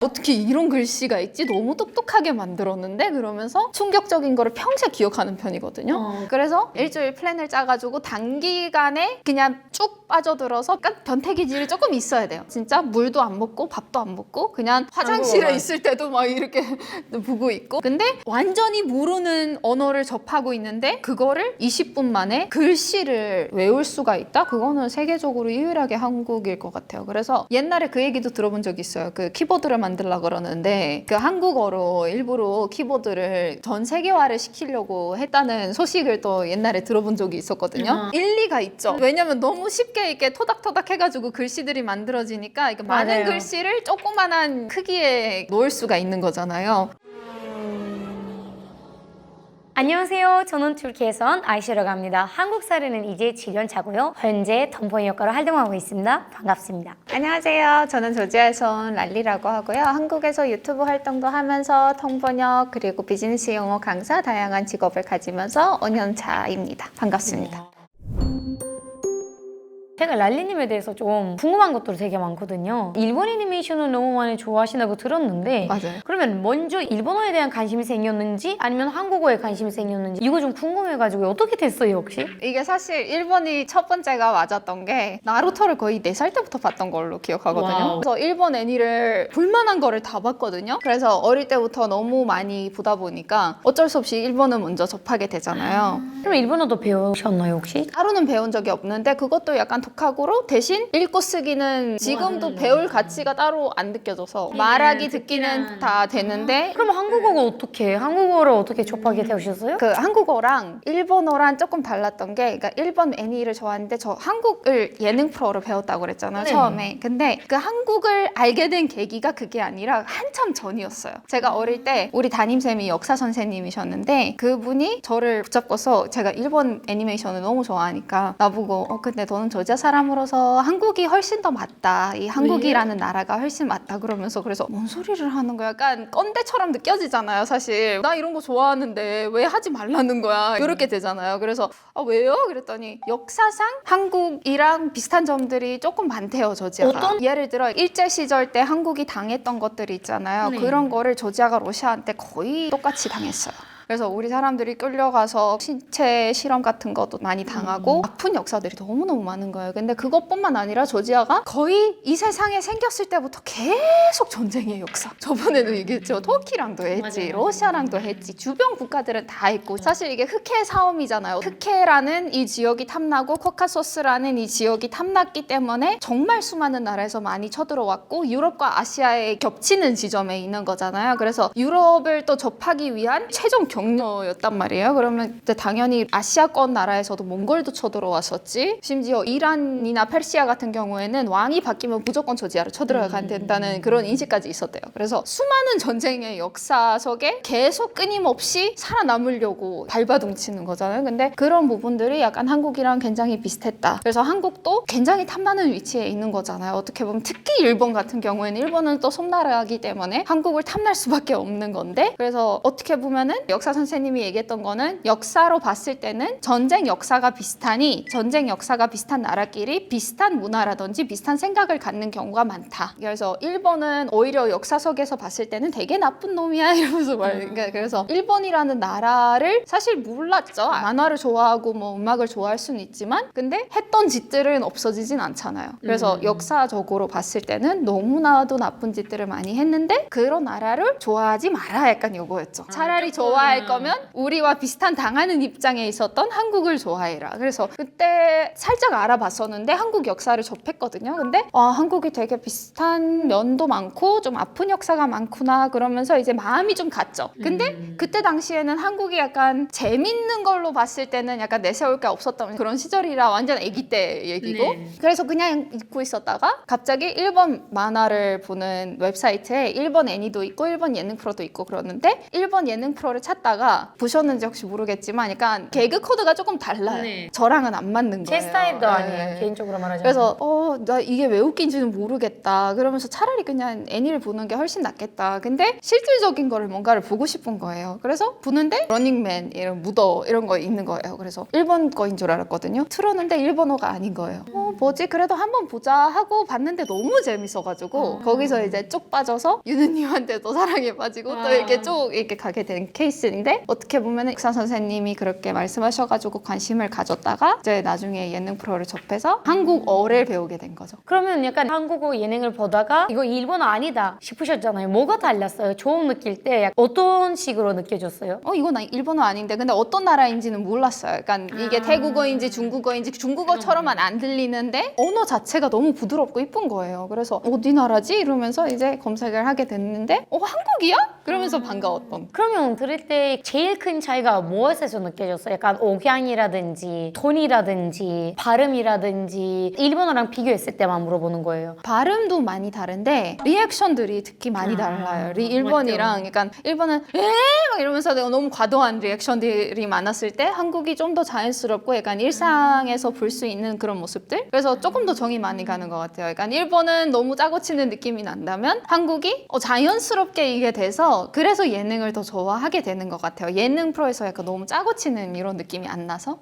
어떻게 이런 글씨가 있지? 너무 똑똑하게 만들었는데? 그러면서 충격적인 거를 평생 기억하는 편이거든요. 그래서 일주일 플랜을 짜가지고 단기간에 그냥 쭉 빠져들어서 약간 변태 기질이 조금 있어야 돼요. 진짜 물도 안 먹고 밥도 안 먹고 그냥 화장실에 있을 때도 막 이렇게 보고 있고. 근데 완전히 모르는 언어를 접하고 있는데 그거를 20분 만에 글씨를 외울 수가 있다? 그거는 세계적으로 유일하게 한국일 것 같아요. 그래서 옛날에 그 얘기도 들어본 적이 있어요. 그 키보드를 만들려고 그러는데 그 한국어로 일부러 키보드를 전 세계화를 시키려고 했다는 소식을 또 옛날에 들어본 적이 있었거든요. 일리가 있죠. 왜냐면 너무 쉽게 이렇게 토닥토닥 해가지고 글씨들이 만들어지니까 이렇게 많은 맞아요. 글씨를 조그만한 크기에 놓을 수가 있는 거잖아요. 안녕하세요. 저는 튀르키예에서 아이샤라고 합니다. 한국 살이는 이제 7년 차고요. 현재 덤보이 역할로 활동하고 있습니다. 반갑습니다. 안녕하세요. 저는 조지아에서 온 랄리라고 하고요. 한국에서 유튜브 활동도 하면서 통번역 그리고 비즈니스 영어 강사 다양한 직업을 가지면서 5년 차입니다. 반갑습니다. 제가 랄리님에 대해서 좀 궁금한 것들이 되게 많거든요. 일본 애니메이션을 너무 많이 좋아하신다고 들었는데 맞아요. 그러면 먼저 일본어에 대한 관심이 생겼는지 아니면 한국어에 관심이 생겼는지 이거 좀 궁금해가지고 어떻게 됐어요 혹시? 이게 사실 일본이 첫 번째가 맞았던 게 나루토를 거의 4살 때부터 봤던 걸로 기억하거든요. 와우. 그래서 일본 애니를 볼만한 거를 다 봤거든요. 그래서 어릴 때부터 너무 많이 보다 보니까 어쩔 수 없이 일본을 먼저 접하게 되잖아요. 그럼 일본어도 배우셨나요 혹시? 따로는 배운 적이 없는데 그것도 약간 독학으로 대신 읽고 쓰기는 지금도 배울 가치가 따로 안 느껴져서 말하기 듣기는 다 되는데 그럼 한국어가 어떻게 한국어를 어떻게 접하게 되셨어요? 그 한국어랑 일본어랑 조금 달랐던 게 그러니까 일본 애니를 좋아하는데 저 한국을 예능 프로를 배웠다고 그랬잖아요. 네. 처음에. 근데 그 한국을 알게 된 계기가 그게 아니라 한참 전이었어요. 제가 어릴 때 우리 담임쌤이 역사 선생님이셨는데 그분이 저를 붙잡고서 제가 일본 애니메이션을 너무 좋아하니까 나보고 근데 너는 저지아 사람으로서 한국이 훨씬 더 맞다. 이 한국이라는 나라가 훨씬 맞다. 그러면서 그래서 뭔 소리를 하는 거야. 약간 꼰대처럼 느껴지잖아요. 사실 나 이런 거 좋아하는데 왜 하지 말라는 거야. 이렇게 되잖아요. 그래서 왜요? 그랬더니 역사상 한국이랑 비슷한 점들이 조금 많대요. 조지아가. 어떤? 예를 들어 일제 시절 때 한국이 당했던 것들이 있잖아요. 네. 그런 거를 조지아가 러시아한테 거의 똑같이 당했어요. 그래서 우리 사람들이 끌려가서 신체 실험 같은 것도 많이 당하고 아픈 역사들이 너무너무 많은 거예요. 근데 그것뿐만 아니라 조지아가 거의 이 세상에 생겼을 때부터 계속 전쟁의 역사. 저번에도 얘기했죠. 터키랑도 했지, 맞아요. 러시아랑도 했지. 주변 국가들은 다 했고 사실 이게 흑해 싸움이잖아요. 흑해라는 이 지역이 탐나고 코카소스라는 이 지역이 탐났기 때문에 정말 수많은 나라에서 많이 쳐들어왔고 유럽과 아시아에 겹치는 지점에 있는 거잖아요. 그래서 유럽을 또 접하기 위한 최종 경로였단 말이에요. 그러면 그때 당연히 아시아권 나라에서도 몽골도 쳐들어왔었지. 심지어 이란이나 페르시아 같은 경우에는 왕이 바뀌면 무조건 조지아를 쳐들어가야 된다는 그런 인식까지 있었대요. 그래서 수많은 전쟁의 역사 속에 계속 끊임없이 살아남으려고 발버둥치는 거잖아요. 근데 그런 부분들이 약간 한국이랑 굉장히 비슷했다. 그래서 한국도 굉장히 탐나는 위치에 있는 거잖아요. 어떻게 보면 특히 일본 같은 경우에는 일본은 또 섬나라이기 때문에 한국을 탐날 수밖에 없는 건데 그래서 어떻게 보면은 역사 선생님이 얘기했던 거는 역사로 봤을 때는 전쟁 역사가 비슷하니 전쟁 역사가 비슷한 나라끼리 비슷한 문화라든지 비슷한 생각을 갖는 경우가 많다. 그래서 일본은 오히려 역사 속에서 봤을 때는 되게 나쁜 놈이야 이러면서 그러니까 그래서 일본이라는 나라를 사실 몰랐죠. 만화를 좋아하고 뭐 음악을 좋아할 수는 있지만 근데 했던 짓들은 없어지진 않잖아요. 그래서 역사적으로 봤을 때는 너무나도 나쁜 짓들을 많이 했는데 그런 나라를 좋아하지 마라 약간 요거였죠. 차라리 좋아할 거면 우리와 비슷한 당하는 입장에 있었던 한국을 좋아해라. 그래서 그때 살짝 알아봤었는데 한국 역사를 접했거든요. 근데 한국이 되게 비슷한 면도 많고 좀 아픈 역사가 많구나 그러면서 이제 마음이 좀 갔죠. 근데 그때 당시에는 한국이 약간 재밌는 걸로 봤을 때는 약간 내세울 게 없었던 그런 시절이라 완전 아기 때 얘기고 그래서 그냥 잊고 있었다가 갑자기 일본 만화를 보는 웹사이트에 일본 애니도 있고 일본 예능 프로도 있고 그러는데 일본 예능 프로를 찾다가 하다가 보셨는지 혹시 모르겠지만 약간 개그 코드가 조금 달라요. 네. 저랑은 안 맞는 거예요. 제 스타일도 네. 아니에요. 개인적으로 말하자면. 그래서 나 이게 왜 웃긴지는 모르겠다. 그러면서 차라리 그냥 애니를 보는 게 훨씬 낫겠다. 근데 실질적인 거를 뭔가를 보고 싶은 거예요. 그래서 보는데 러닝맨 이런 무더 이런 거 있는 거예요. 그래서 일본 거인 줄 알았거든요. 틀었는데 일본어가 아닌 거예요. 뭐지? 그래도 한번 보자 하고 봤는데 너무 재밌어가지고 거기서 이제 쭉 빠져서 유느님한테도 사랑에 빠지고 또 이렇게 쭉 이렇게 가게 된 케이스인데 어떻게 보면 의사 선생님이 그렇게 말씀하셔가지고 관심을 가졌다가 이제 나중에 예능 프로를 접해서 한국어를 배우게 된 거죠. 그러면 약간 한국어 예능을 보다가 이거 일본어 아니다 싶으셨잖아요. 뭐가 달랐어요? 처음 느낄 때 약간 어떤 식으로 느껴졌어요? 이건 일본어 아닌데 근데 어떤 나라인지는 몰랐어요. 그러니까 이게 태국어인지 중국어인지 중국어처럼만 안 들리는데 언어 자체가 너무 부드럽고 이쁜 거예요. 그래서 어디 나라지? 이러면서 이제 검색을 하게 됐는데 한국이야? 그러면서 반가웠던. 그러면 들을 때 제일 큰 차이가 무엇에서 느껴졌어요? 약간 억양이라든지 톤이라든지 발음이라든지 일본어랑 비교했을 때만 물어보는 거예요. 발음도 많이 다른데 리액션들이 특히 많이 달라요. 일본이랑 약간 일본은 막 이러면서 너무 과도한 리액션들이 많았을 때 한국이 좀 더 자연스럽고 약간 일상에서 볼 수 있는 그런 모습들. 그래서 조금 더 정이 많이 가는 것 같아요. 약간 일본은 너무 짜고 치는 느낌이 난다면 한국이 자연스럽게 이게 돼서 그래서 예능을 더 좋아하게 되는 것 같아요. 예능 프로에서 약간 너무 짜고 치는 이런 느낌이 안 나서.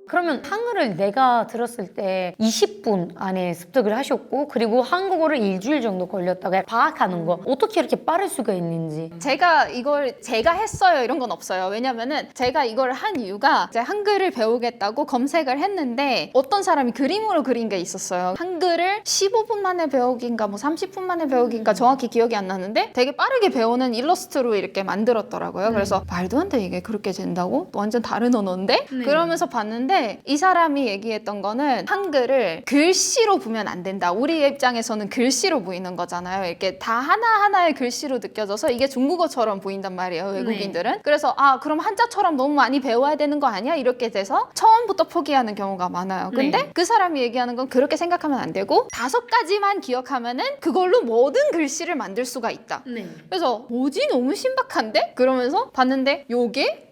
그러면 한글을 내가 들었을 때 20분 안에 습득을 하셨고 그리고 한국어를 일주일 정도 걸렸다가 파악하는 거 어떻게 이렇게 빠를 수가 있는지. 제가 이걸 제가 했어요 이런 건 없어요. 왜냐면은 제가 이걸 한 이유가 이제 한글을 배우겠다고 검색을 했는데 어떤 사람이 그림으로 그린 게 있었어요. 한글을 15분 만에 배우기인가 뭐 30분 만에 배우기인가 정확히 기억이 안 나는데 되게 빠르게 배우는 일러스트로 이렇게 만들었더라고요. 그래서 말도 안 돼 이게 그렇게 된다고? 완전 다른 언어인데? 그러면서 봤는데 이 사람이 얘기했던 거는 한글을 글씨로 보면 안 된다. 우리 입장에서는 글씨로 보이는 거잖아요. 이렇게 다 하나하나의 글씨로 느껴져서 이게 중국어처럼 보인단 말이에요. 외국인들은. 그래서 그럼 한자처럼 너무 많이 배워야 되는 거 아니야? 이렇게 돼서 처음부터 포기하는 경우가 많아요. 근데 그 사람이 얘기하는 건 그렇게 생각하면 안 되고 5가지만 기억하면은 그걸로 모든 글씨를 만들 수가 있다. 그래서 뭐지? 너무 신박한데? 그러면서 봤는데 요게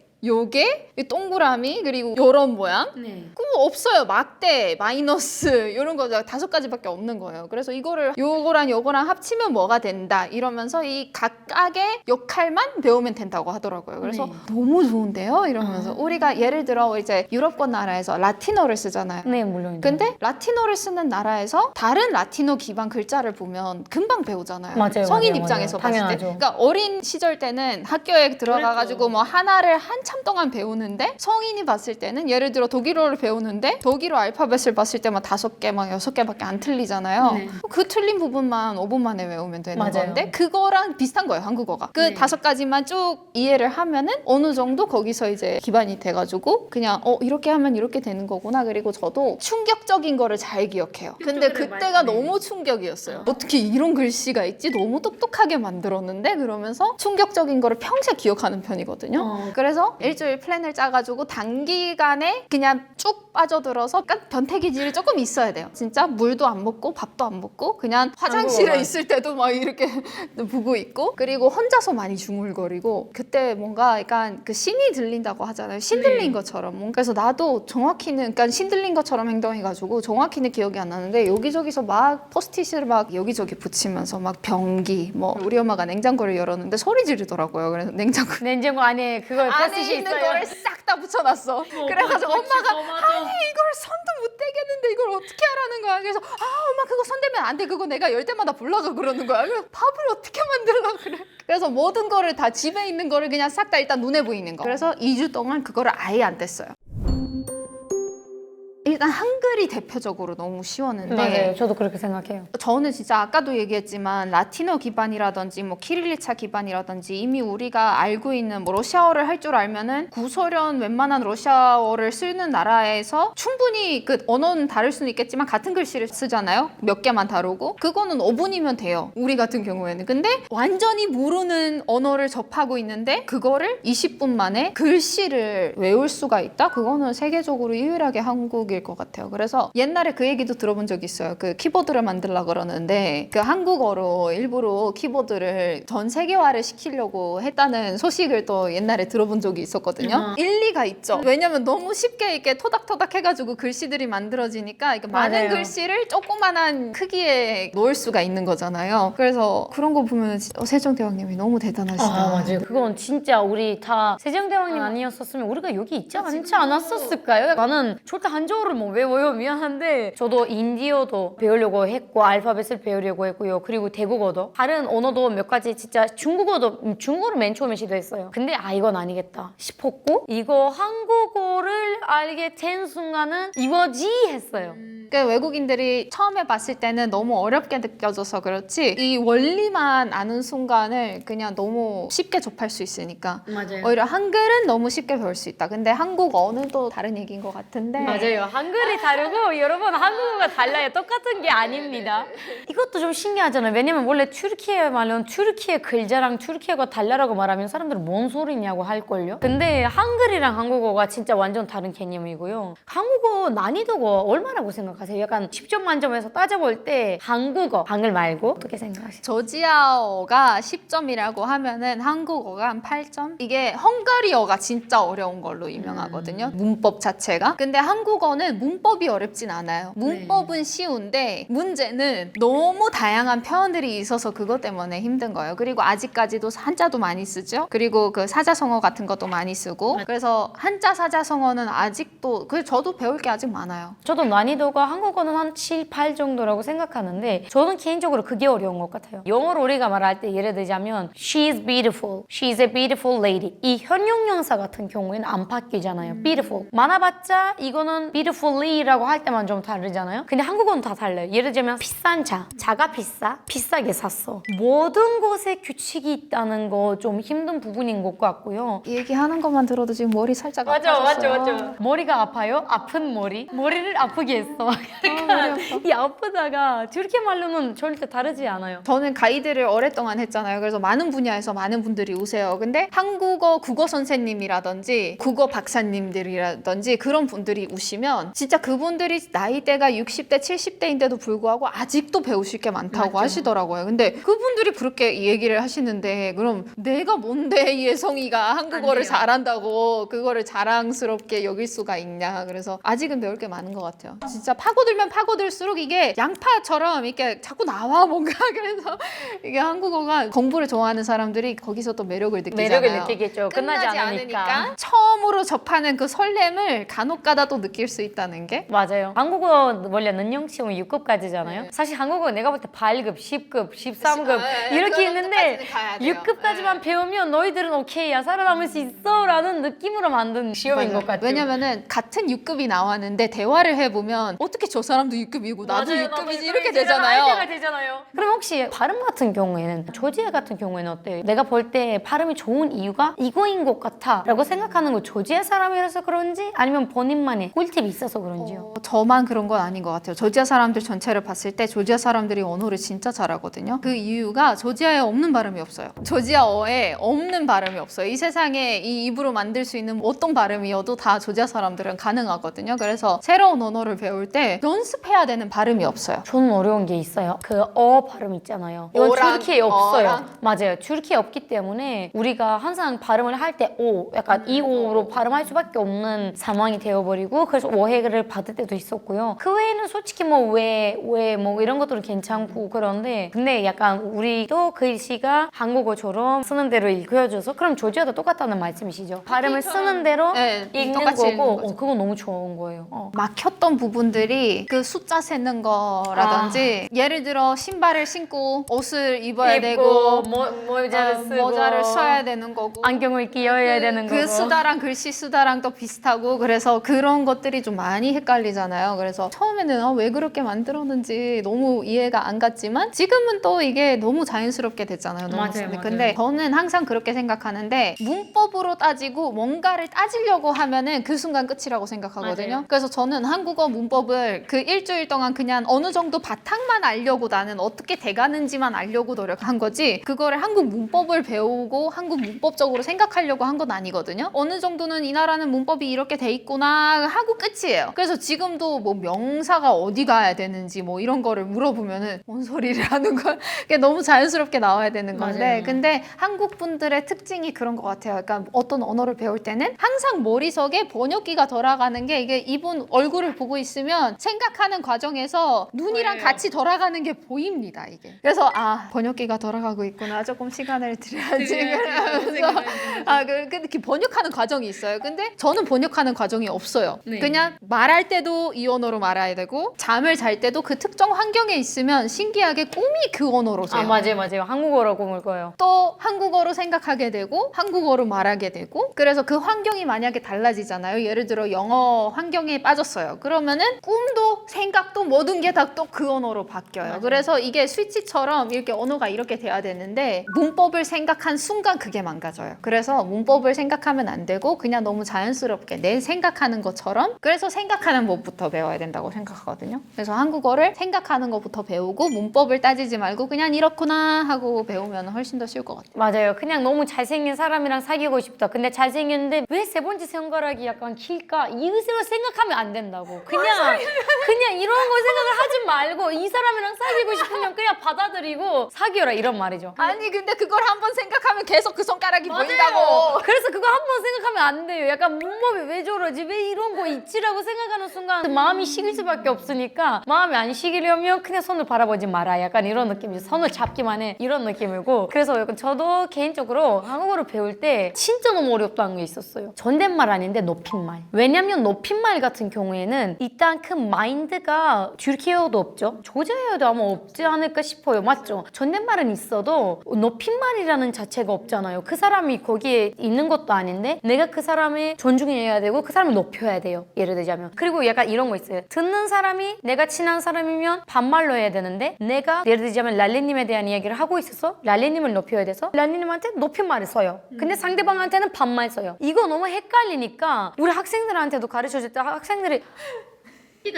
이 동그라미 그리고 요런 모양 그거 없어요. 막대, 마이너스 이런 거 5가지밖에 없는 거예요. 그래서 이거를 요거랑 합치면 뭐가 된다 이러면서 이 각각의 역할만 배우면 된다고 하더라고요. 그래서 너무 좋은데요? 이러면서 우리가 예를 들어 이제 유럽권 나라에서 라틴어를 쓰잖아요. 네, 물론. 근데 라틴어를 쓰는 나라에서 다른 라틴어 기반 글자를 보면 금방 배우잖아요. 맞아요, 성인 맞아요, 입장에서 맞아요. 봤을 때. 당연하죠. 그러니까 어린 시절 때는 학교에 들어가가지고 뭐 하나를 한참 동안 배우는데 성인이 봤을 때는 예를 들어 독일어를 배우는데 독일어 알파벳을 봤을 때만 5개, 막 6개밖에 안 틀리잖아요. 그 틀린 부분만 5분 만에 외우면 되는 맞아요. 건데 그거랑 비슷한 거예요, 한국어가. 그 5가지만 쭉 이해를 하면은 어느 정도 거기서 이제 기반이 돼가지고 그냥 이렇게 하면 이렇게 되는 거구나. 그리고 저도 충격적인 거를 잘 기억해요. 근데 그때가 너무 충격이었어요. 어떻게 이런 글씨가 있지? 너무 똑똑하게 만들었는데 그러면서 충격적인 거를 평생 기억하는 편이거든요. 그래서 일주일 플랜을 짜가지고 단기간에 그냥 쭉 빠져들어서 약간 변태기질이 조금 있어야 돼요. 진짜 물도 안 먹고 밥도 안 먹고 그냥 화장실에 한국어만. 있을 때도 막 이렇게 보고 있고 그리고 혼자서 많이 중얼거리고 그때 뭔가 약간 그 신이 들린다고 하잖아요. 신 들린 것처럼. 그래서 나도 정확히는 그러니까 신 들린 것처럼 행동해가지고 정확히는 기억이 안 나는데 여기저기서 막 포스트잇을 막 여기저기 붙이면서 막 변기 뭐 우리 엄마가 냉장고를 열었는데 소리 지르더라고요. 그래서 냉장고 안에 그걸 안에 포스트잇이 있는 있어요. 거를 싹 다 붙여놨어. 그래가지고 엄마가 아니 이걸 손도 못 대겠는데 이걸 어떻게 하라는 거야. 그래서 엄마 그거 손 대면 안 돼. 그거 내가 열 때마다 불러가 그러는 거야. 그래서 밥을 어떻게 만들려고 그래. 그래서 모든 거를 다 집에 있는 거를 그냥 싹 다 일단 눈에 보이는 거. 그래서 2주 동안 그거를 아예 안 뗐어요. 일단 한글이 대표적으로 너무 쉬웠는데 맞아요. 저도 그렇게 생각해요. 저는 진짜 아까도 얘기했지만 라틴어 기반이라든지 뭐 키릴리차 기반이라든지 이미 우리가 알고 있는 뭐 러시아어를 할 줄 알면은 구소련 웬만한 러시아어를 쓰는 나라에서 충분히 그 언어는 다를 수는 있겠지만 같은 글씨를 쓰잖아요. 몇 개만 다르고 그거는 5분이면 돼요. 우리 같은 경우에는. 근데 완전히 모르는 언어를 접하고 있는데 그거를 20분 만에 글씨를 외울 수가 있다? 그거는 세계적으로 유일하게 한국일 것 같아요. 그래서 옛날에 그 얘기도 들어본 적이 있어요. 그 키보드를 만들려고 그러는데 그 한국어로 일부러 키보드를 전 세계화를 시키려고 했다는 소식을 또 옛날에 들어본 적이 있었거든요. 일리가 있죠. 왜냐면 너무 쉽게 이렇게 토닥토닥 해가지고 글씨들이 만들어지니까 이렇게 많은 맞아요. 글씨를 조그만한 크기에 놓을 수가 있는 거잖아요. 그래서 그런 거 보면 세종대왕님이 너무 대단하시다. 맞아요. 그건 진짜 우리 다 세종대왕님 아니었었으면 우리가 여기 있지 않지 않았었을까요? 나는 절대 한자어를 뭐 외워요. 미안한데 저도 인디어도 배우려고 했고 알파벳을 배우려고 했고요. 그리고 대국어도 다른 언어도 몇 가지 진짜 중국어를 맨 처음에 시도했어요. 근데 이건 아니겠다 싶었고 이거 한국어를 알게 된 순간은 이거지 했어요. 그러니까 외국인들이 처음에 봤을 때는 너무 어렵게 느껴져서 그렇지 이 원리만 아는 순간을 그냥 너무 쉽게 접할 수 있으니까 맞아요. 오히려 한글은 너무 쉽게 배울 수 있다. 근데 한국어는 또 다른 얘기인 것 같은데 맞아요. 한글이 다르고 여러분 한국어가 달라요. 똑같은 게 아닙니다. 이것도 좀 신기하잖아요. 왜냐면 원래 튀르키예 말은 튀르키예 글자랑 튀르키예가 달라라고 말하면 사람들은 뭔 소리냐고 할걸요. 근데 한글이랑 한국어가 진짜 완전 다른 개념이고요. 한국어 난이도가 얼마라고 생각하세요? 약간 10점 만점에서 따져볼 때 한글 말고 어떻게 생각하세요? 조지아어가 10점이라고 하면은 한국어가 한 8점? 이게 헝가리어가 진짜 어려운 걸로 유명하거든요. 문법 자체가. 근데 한국어는 문법이 어렵진 않아요. 문법은 쉬운데 문제는 너무 다양한 표현들이 있어서 그것 때문에 힘든 거예요. 그리고 아직까지도 한자도 많이 쓰죠. 그리고 그 사자성어 같은 것도 많이 쓰고 그래서 한자 사자성어는 아직도 저도 배울 게 아직 많아요. 저도 난이도가 한국어는 한 7, 8 정도라고 생각하는데 저는 개인적으로 그게 어려운 것 같아요. 영어로 우리가 말할 때 예를 들자면 She's beautiful, she's a beautiful lady 이 현용명사 같은 경우에는 안 바뀌잖아요. beautiful 많아봤자 이거는 beautifully라고 할 때만 좀 다르잖아요. 근데 한국어는 다 달라요. 예를 들자면 비싼 차가 비싸게 샀어. 모든 곳에 규칙이 있다는 거 좀 힘든 부분인 것 같고요. 이 얘기하는 것만 들어도 지금 머리 살짝 아파졌어요. 머리가 아파요? 아픈 머리를 아프게 했어. 머리 아파. 이 아프다가 튀르키예 말로는 절대 다르지 않아요. 저는 가이드를 오랫동안 했잖아요. 그래서 많은 분야에서 많은 분들이 오세요. 근데 한국어 국어 선생님이라든지 국어 박사님들이라든지 그런 분들이 오시면 진짜 그분들이 나이대가 60대, 70대인데도 불구하고 아직도 배우실 게 많다고 하시더라고요. 근데 그분들이 그렇게 이 얘기를 하시는데 그럼 내가 뭔데 이 예성이가 한국어를 잘한다고 그거를 자랑스럽게 여길 수가 있냐. 그래서 아직은 배울 게 많은 것 같아요. 진짜 파고들면 파고들수록 이게 양파처럼 이렇게 자꾸 나와 뭔가. 그래서 이게 한국어가 공부를 좋아하는 사람들이 거기서 또 매력을 느끼잖아요. 매력을 느끼겠죠. 끝나지 않으니까. 처음으로 접하는 그 설렘을 간혹가다 또 느낄 수 있다는 게 맞아요. 한국어 원래 능력 시험 6급까지잖아요. 사실 한국어 내가 볼 때 8급, 10급, 13급 이렇게 있는데 6급까지만 배우면 너희들은 오케이야 살아남을 수 있어 라는 느낌으로 만든 시험인 것 같아요. 왜냐면은 같은 6급이 나왔는데 대화를 해보면 어떻게 저 사람도 6급이고 나도 6급이지 이렇게 되잖아요. 그럼 혹시 발음 같은 경우에는 조지아 같은 경우에는 어때요? 내가 볼 때 발음이 좋은 이유가 이거인 것 같아 라고 생각하는 거 조지아 사람이라서 그런지 아니면 본인만의 꿀팁이 있어서 그런지요? 저만 그런 건 아닌 것 같아요. 조지아 사람들 전체를 봤을 때 조지아 사람들이 언어를 진짜 잘하거든요. 그 이유가 조지아에 없는 발음이 없어요. 조지아어에 없는 발음이 없어요. 이 세상에 이 입으로 만들 수 있는 어떤 발음이어도 다 조지아 사람들은 가능하거든요. 그래서 새로운 언어를 배울 때 연습해야 되는 발음이 없어요. 저는 어려운 게 있어요. 그 발음 있잖아요. 이건 튀르키예에 없어요. 맞아요. 튀르키예에 없기 때문에 우리가 항상 발음을 할 때 약간 이 오로 발음할 수밖에 없는 상황이 되어버리고 그래서 오해를 받을 때도 있었고요. 그 외에는 솔직히 뭐 뭐 이런 것들은 괜찮고 그런데 근데 약간 우리도 글씨가 한국어처럼 쓰는 대로 읽혀져서 그럼 조지아도 똑같다는 말씀이시죠? 발음을 쓰는 대로 읽는 똑같이 읽는 거고 거죠. 그거 너무 좋은 거예요. 막혔던 부분들이 그 숫자 세는 거라든지 예를 들어 신발을 신고 옷을 입어야 되고 모자를 쓰고 모자를 써야 되는 거고 안경을 끼워야 되는 거고 그 수다랑 글씨 수다랑 또 비슷하고 그래서 그런 것들이 좀 많이 헷갈리잖아요. 그래서 처음에는 왜 그렇게 만들었는지 너무 이해가 안 갔지만 지금은 또 이게 너무 자연스럽게 됐잖아요. 맞아요. 근데 저는 항상 그렇게 생각하는데 문법으로 따지고 뭔가를 따지려고 하면은 그 순간 끝이라고 생각하거든요. 맞아요. 그래서 저는 한국어 문법을 거를 그 일주일 동안 그냥 어느 정도 바탕만 알려고 나는 어떻게 돼가는지만 알려고 노력한 거지 그거를 한국 문법을 배우고 한국 문법적으로 생각하려고 한 건 아니거든요. 어느 정도는 이 나라는 문법이 이렇게 돼 있구나 하고 끝이에요. 그래서 지금도 뭐 명사가 어디 가야 되는지 뭐 이런 거를 물어보면은 뭔 소리를 하는 거야. 그게 너무 자연스럽게 나와야 되는 건데 맞아요. 근데 한국 분들의 특징이 그런 것 같아요. 그러니까 어떤 언어를 배울 때는 항상 머릿속에 번역기가 돌아가는 게 이게 이분 얼굴을 보고 있으면 생각하는 과정에서 눈이랑 보여요. 같이 돌아가는 게 보입니다. 이게. 그래서 아 번역기가 돌아가고 있구나. 조금 시간을 들여야지. 그러면서 그 번역하는 과정이 있어요. 근데 저는 번역하는 과정이 없어요. 네. 그냥 말할 때도 이 언어로 말해야 되고 잠을 잘 때도 그 특정 환경에 있으면 신기하게 꿈이 그 언어로 아 세요. 맞아요. 한국어로 꿈을 꿔요. 또 한국어로 생각하게 되고 한국어로 말하게 되고 그래서 그 환경이 만약에 달라지잖아요. 예를 들어 영어 환경에 빠졌어요. 그러면은 꿈도 생각도 모든 게 다 또 그 언어로 바뀌어요. 맞아요. 그래서 이게 스위치처럼 이렇게 언어가 이렇게 돼야 되는데 문법을 생각한 순간 그게 망가져요. 그래서 문법을 생각하면 안 되고 그냥 너무 자연스럽게 내 생각하는 것처럼 그래서 생각하는 법부터 배워야 된다고 생각하거든요. 그래서 한국어를 생각하는 것부터 배우고 문법을 따지지 말고 그냥 이렇구나 하고 배우면 훨씬 더 쉬울 것 같아요. 맞아요. 그냥 너무 잘생긴 사람이랑 사귀고 싶다. 근데 잘생겼는데 왜 세 번째 손가락이 약간 길까? 이것으로 생각하면 안 된다고. 그냥 이런 거 생각을 하지 말고 이 사람이랑 사귀고 싶으면 그냥 받아들이고 사귀어라 이런 말이죠. 아니 근데 그걸 한번 생각하면 계속 그 손가락이 보인다고. 그래서 그거 한 번 생각하면 안 돼요. 약간 문법이 왜 저러지? 왜 이런 거 있지라고 생각하는 순간 마음이 식을 수밖에 없으니까 마음이 안 식이려면 그냥 손을 바라보지 마라. 약간 이런 느낌이죠. 손을 잡기만 해. 이런 느낌이고. 그래서 약간 저도 개인적으로 한국어를 배울 때 진짜 너무 어렵다는 게 있었어요. 존댓말 아닌데 높임말. 왜냐면 높임말 같은 경우에는 일단 그 마인드가 튀르키예어도 없죠. 조지아어도 아마 없지 않을까 싶어요. 맞죠? 존댓말은 있어도 높임말이라는 자체가 없잖아요. 그 사람이 거기에 있는 것도 아닌데 내가 그 사람을 존중해야 되고 그 사람을 높여야 돼요. 예를 들자면. 그리고 약간 이런 거 있어요. 듣는 사람이 내가 친한 사람이면 반말로 해야 되는데 내가 예를 들자면 랄리님에 대한 이야기를 하고 있어서 랄리님을 높여야 돼서 랄리님한테 높임말을 써요. 근데 상대방한테는 반말 써요. 이거 너무 헷갈리니까 우리 학생들한테도 가르쳐줄 때 학생들이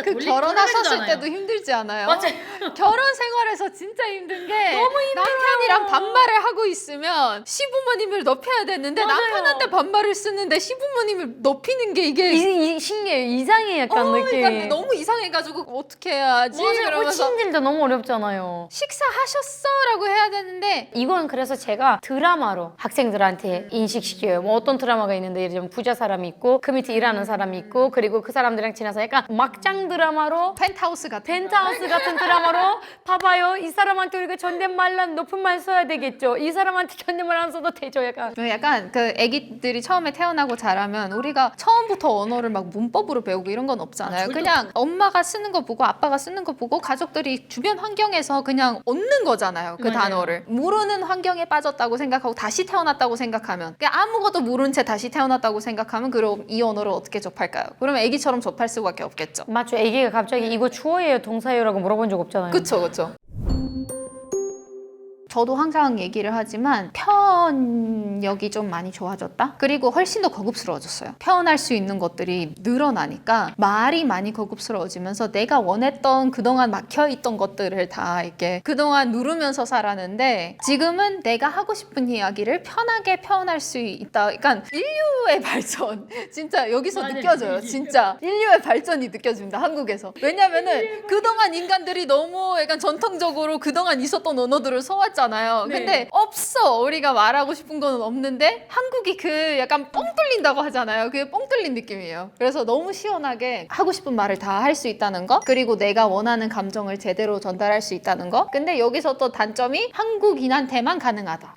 그 결혼하셨을 때도 힘들지 않아요? 맞아요. 결혼 생활에서 진짜 힘든 게 너무 남편이랑 반말을 하고 있으면 시부모님을 높여야 되는데 맞아요. 남편한테 반말을 쓰는데 시부모님을 높이는 게 이게 신기해요. 이상해 약간 느낌. 그러니까 너무 이상해가지고 어떻게 해야지? 맞아요. 그러면서 친들도 너무 어렵잖아요. 식사하셨어? 라고 해야 되는데 이건 그래서 제가 드라마로 학생들한테 인식시켜요. 뭐 어떤 드라마가 있는데 예를 들면 부자 사람이 있고 그 밑에 일하는 사람이 있고 그리고 그 사람들이랑 지나서 약간 막장 드라마로 펜트하우스 같은 펜트하우스 같은 드라마로 봐봐요. 이 사람한테 우리가 존댓말란 높은 말 써야 되겠죠. 이 사람한테 존댓말 안 써도 되죠. 약간 그 애기들이 처음에 태어나고 자라면 우리가 처음부터 언어를 막 문법으로 배우고 이런 건 없잖아요. 그냥 엄마가 쓰는 거 보고 아빠가 쓰는 거 보고 가족들이 주변 환경에서 그냥 얻는 거잖아요. 그 맞아요. 단어를. 모르는 환경에 빠졌다고 생각하고 다시 태어났다고 생각하면 그냥 아무것도 모른 채 다시 태어났다고 생각하면 그럼 이 언어를 어떻게 접할까요? 그러면 애기처럼 접할 수밖에 없겠죠. 맞죠. 애기가 갑자기 이거 주어예요 동사예요라고 물어본 적 없잖아요. 그쵸 그쵸. 저도 항상 얘기를 하지만 표현력이 좀 많이 좋아졌다? 그리고 훨씬 더 고급스러워졌어요. 표현할 수 있는 것들이 늘어나니까 말이 많이 고급스러워지면서 내가 원했던 그동안 막혀있던 것들을 다 이렇게 그동안 누르면서 살았는데 지금은 내가 하고 싶은 이야기를 편하게 표현할 수 있다. 그러니까 인류의 발전 진짜 여기서 맞아요. 느껴져요. 진짜 인류의 발전이 느껴집니다. 한국에서. 왜냐면은 그동안 인간들이 너무 약간 전통적으로 그동안 있었던 언어들을 써왔잖아요. 근데 없어. 우리가 말하고 싶은 거는 없는데 한국이 그 약간 뻥 뚫린다고 하잖아요. 그게 뻥 뚫린 느낌이에요. 그래서 너무 시원하게 하고 싶은 말을 다 할 수 있다는 거 그리고 내가 원하는 감정을 제대로 전달할 수 있다는 거 근데 여기서 또 단점이 한국인한테만 가능하다.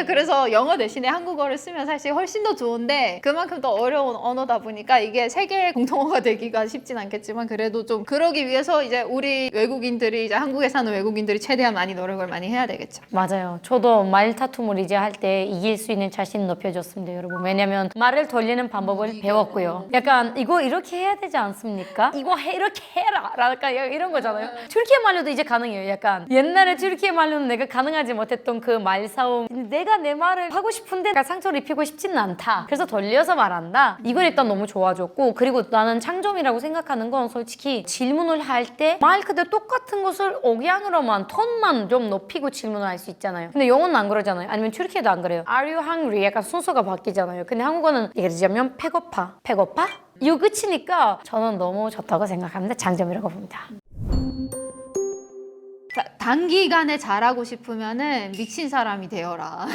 그래서 영어 대신에 한국어를 쓰면 사실 훨씬 더 좋은데 그만큼 더 어려운 언어다 보니까 이게 세계 공통어가 되기가 쉽진 않겠지만 그래도 좀 그러기 위해서 이제 우리 외국인들이 이제 한국에 사는 외국인들이 최대한 많이 노력을 많이 해야 되겠죠. 맞아요. 저도 말 다툼을 이제 할 때 이길 수 있는 자신 높여줬습니다, 여러분. 왜냐면 말을 돌리는 방법을 배웠고요. 약간 이거 이렇게 해야 되지 않습니까? 이거 이렇게 해라! 약간 이런 거잖아요. 튀르키예 말로도 이제 가능해요. 약간 옛날에 튀르키예 말로는 내가 가능하지 못했던 그 말싸움. 내가 내 말을 하고 싶은데 상처를 입히고 싶지는 않다. 그래서 돌려서 말한다. 이걸 일단 너무 좋아졌고, 그리고 나는 장점이라고 생각하는 건 솔직히 질문을 할 때 말 그대로 똑같은 것을 억양으로만 톤만 좀 높이고 질문을 할 수 있잖아요. 근데 영어는 안 그러잖아요. 아니면 튀르키예도 안 그래요. Are you hungry? 약간 순서가 바뀌잖아요. 근데 한국어는 예를 들자면 배고파? 배고파? 이거 끝이니까 저는 너무 좋다고 생각합니다. 장점이라고 봅니다. 단기간에 잘하고 싶으면은 미친 사람이 되어라.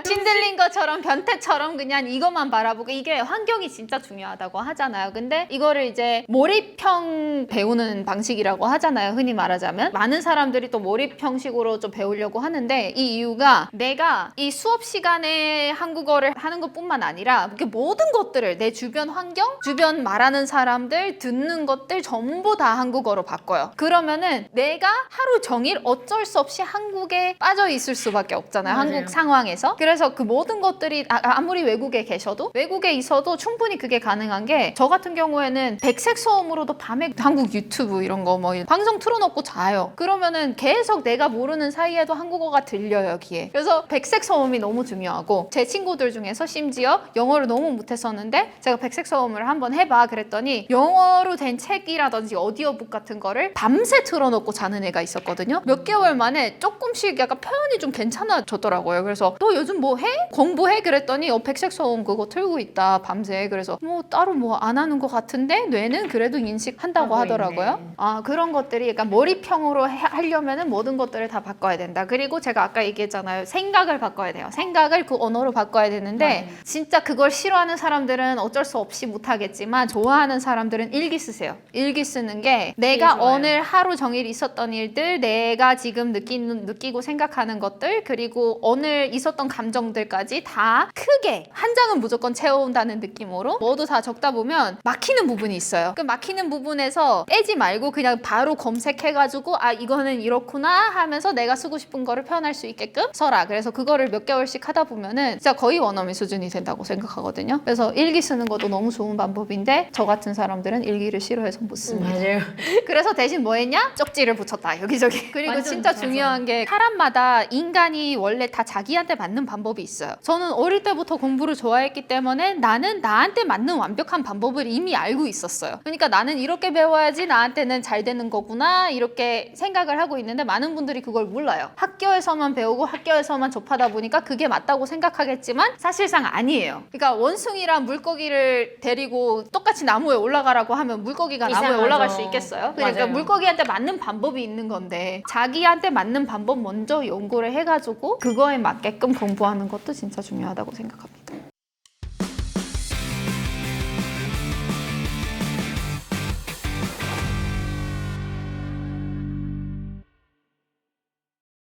신들린 것처럼 변태처럼 그냥 이것만 바라보고, 이게 환경이 진짜 중요하다고 하잖아요. 근데 이거를 이제 몰입형 배우는 방식이라고 하잖아요. 흔히 말하자면 많은 사람들이 또 몰입형식으로 좀 배우려고 하는데, 이 이유가 내가 이 수업 시간에 한국어를 하는 것뿐만 아니라 이렇게 모든 것들을 내 주변 환경, 주변 말하는 사람들, 듣는 것들 전부 다 한국어로 바꿔요. 그러면은 내가 하루 종일 어쩔 수 없이 한국에 빠져 있을 수밖에 없잖아요. 맞아요. 한국 상황에서. 그래서 그 모든 것들이 아무리 외국에 계셔도, 외국에 있어도 충분히 그게 가능한 게, 저 같은 경우에는 백색 소음으로도 밤에 한국 유튜브 이런 거 뭐 방송 틀어놓고 자요. 그러면은 계속 내가 모르는 사이에도 한국어가 들려요, 귀에. 그래서 백색 소음이 너무 중요하고, 제 친구들 중에서 심지어 영어를 너무 못했었는데 제가 백색 소음을 한번 해봐 그랬더니 영어로 된 책이라든지 오디오북 같은 거를 밤새 틀어놓고 자는 애가 있었거든요. 몇 개월 만에 조금씩 약간 표현이 좀 괜찮아졌더라고요. 그래서 너 요즘 뭐 해? 공부해? 그랬더니 백색 소음 그거 틀고 있다 밤새. 그래서 뭐 따로 뭐 안 하는 것 같은데 뇌는 그래도 인식한다고 하고 하더라고요. 있네. 아, 그런 것들이 약간 몰입형으로 하려면은 모든 것들을 다 바꿔야 된다. 그리고 제가 아까 얘기했잖아요. 생각을 바꿔야 돼요. 생각을 그 언어로 바꿔야 되는데, 맞아요. 진짜 그걸 싫어하는 사람들은 어쩔 수 없이 못하겠지만, 좋아하는 사람들은 일기 쓰세요. 일기 쓰는 게 내가 좋아요. 오늘 하루 종일 있었던 일들, 내가 지금 느끼고 생각하는 것들, 그리고 오늘 있었던 감정들까지 다 크게 한 장은 무조건 채워온다는 느낌으로 모두 다 적다 보면 막히는 부분이 있어요. 그 막히는 부분에서 빼지 말고 그냥 바로 검색해가지고 아, 이거는 이렇구나 하면서 내가 쓰고 싶은 거를 표현할 수 있게끔 써라. 그래서 그거를 몇 개월씩 하다 보면은 진짜 거의 원어민 수준이 된다고 생각하거든요. 그래서 일기 쓰는 것도 너무 좋은 방법인데, 저 같은 사람들은 일기를 싫어해서 못 씁니다. 맞아요. 그래서 대신 뭐 했냐? 쪽지를 붙였다, 여기저기. 그리고 완전 진짜 맞아. 중요한 게, 사람마다 인간이 원래 다 자기한테 맞는 방법이 있어요. 저는 어릴 때부터 공부를 좋아했기 때문에 나는 나한테 맞는 완벽한 방법을 이미 알고 있었어요. 그러니까 나는 이렇게 배워야지 나한테는 잘 되는 거구나, 이렇게 생각을 하고 있는데, 많은 분들이 그걸 몰라요. 학교에서만 배우고 학교에서만 접하다 보니까 그게 맞다고 생각하겠지만 사실상 아니에요. 그러니까 원숭이랑 물고기를 데리고 똑같이 나무에 올라가라고 하면 물고기가 나무에 이상하죠. 올라갈 수 있겠어요? 그러니까 맞아요. 물고기한테 맞는 방법이 있는 건데, 자기한테 맞는 방법 먼저 연구를 해가지고 그거에 맞게끔 공부하는 것도 진짜 중요하다고 생각합니다.